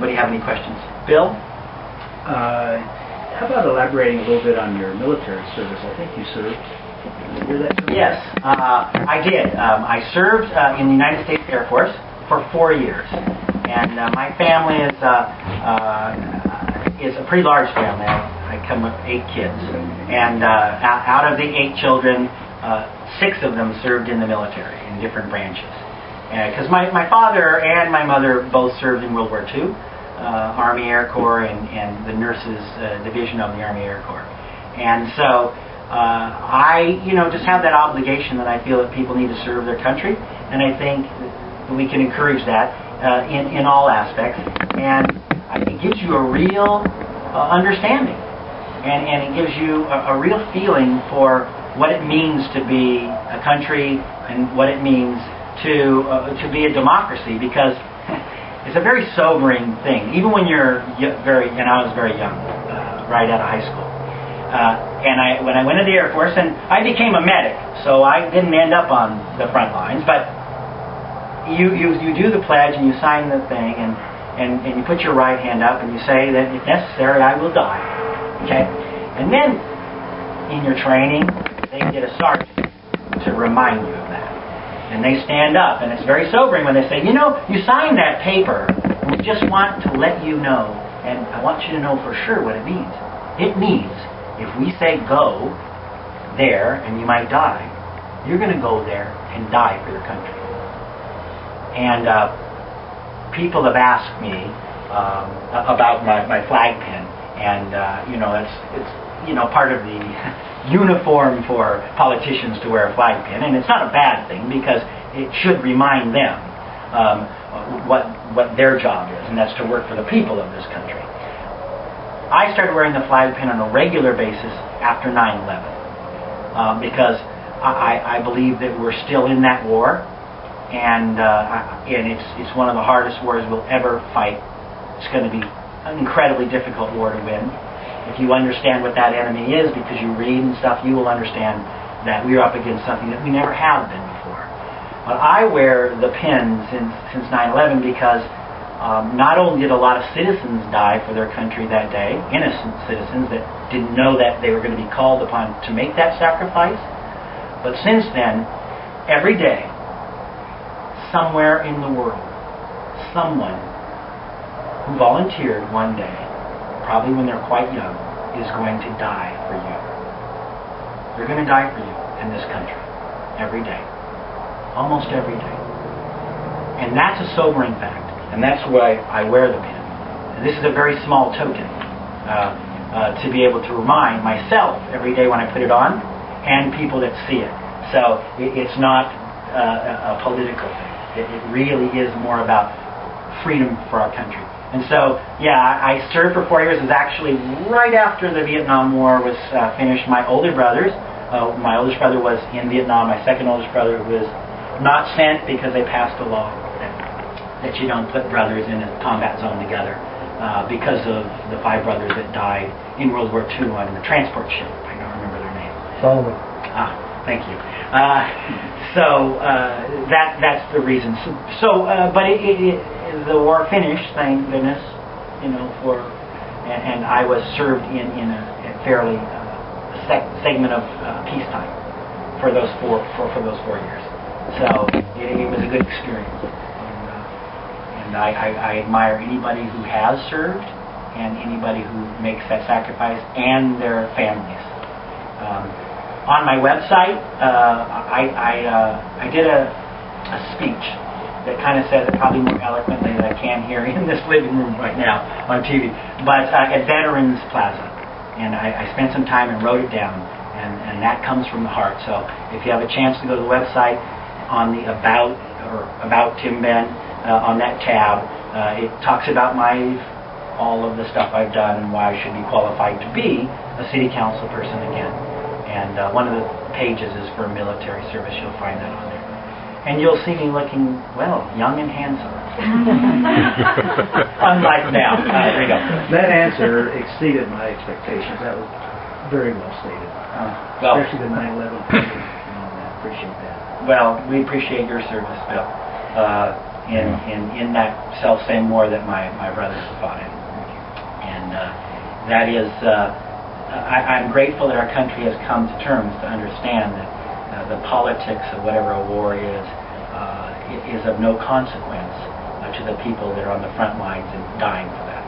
anybody have any questions? Bill? How about elaborating a little bit on your military service? I think you served. Did you hear that? Yes, I did. I served in the United States Air Force for 4 years. And my family is a pretty large family. I come with 8 kids. And out of the 8 children, 6 of them served in the military in different branches. Because my father and my mother both served in World War II, Army Air Corps and the Nurses Division of the Army Air Corps. And so I, just have that obligation that I feel that people need to serve their country, and I think we can encourage that in all aspects. And it gives you a real understanding, and it gives you a real feeling for what it means to be a country and what it means to be a democracy, because it's a very sobering thing, even when you're and I was very young, right out of high school. And when I went to the Air Force, and I became a medic, so I didn't end up on the front lines, but you do the pledge and you sign the thing, and you put your right hand up and you say that if necessary I will die. Okay? And then in your training they get a sergeant to remind you of that. And they stand up, and it's very sobering when they say, you signed that paper, and we just want to let you know, and I want you to know for sure what it means. It means if we say go there and you might die, you're going to go there and die for your country. And people have asked me about my flag pin, and it's part of the uniform for politicians to wear a flag pin, and it's not a bad thing because it should remind them what their job is, and that's to work for the people of this country. I started wearing the flag pin on a regular basis after 9/11 because I believe that we're still in that war, and it's one of the hardest wars we'll ever fight. It's going to be an incredibly difficult war to win. If you understand what that enemy is, because you read and stuff, you will understand that we're up against something that we never have been before. But I wear the pin since 9/11 because not only did a lot of citizens die for their country that day, innocent citizens that didn't know that they were going to be called upon to make that sacrifice, but since then, every day, somewhere in the world, someone who volunteered one day, probably when they're quite young, is going to die for you. They're going to die for you in this country. Every day. Almost every day. And that's a sobering fact. And that's why I wear the pin. And this is a very small token to be able to remind myself every day when I put it on, and people that see it. So it's not a political thing. It really is more about freedom for our country. And so, I served for 4 years. It was actually right after the Vietnam War was finished. My oldest brother was in Vietnam. My second oldest brother was not sent because they passed a law that you don't put brothers in a combat zone together because of the 5 brothers that died in World War II on the transport ship. I don't remember their name. Solomon. Thank you. That's the reason. But the war finished, thank goodness, and I was served in a fairly segment of peacetime for those 4 years. So it was a good experience, and I admire anybody who has served and anybody who makes that sacrifice, and their families. On my website, I did a speech that kind of says it probably more eloquently than I can here in this living room right now on TV, but at Veterans Plaza. And I spent some time and wrote it down, and that comes from the heart. So if you have a chance to go to the website, on the About TimBen, on that tab, it talks about all of the stuff I've done and why I should be qualified to be a city council person again. And one of the pages is for military service. You'll find that on there. And you'll see me looking, young and handsome. Unlike now. There you go. That answer exceeded my expectations. That was very well stated. Especially the 9/11 period. I appreciate that. Well, we appreciate your service, Bill. in that self-same war that my brothers fought in. And that is, I'm grateful that our country has come to terms to understand that the politics of whatever a war is of no consequence to the people that are on the front lines and dying for that.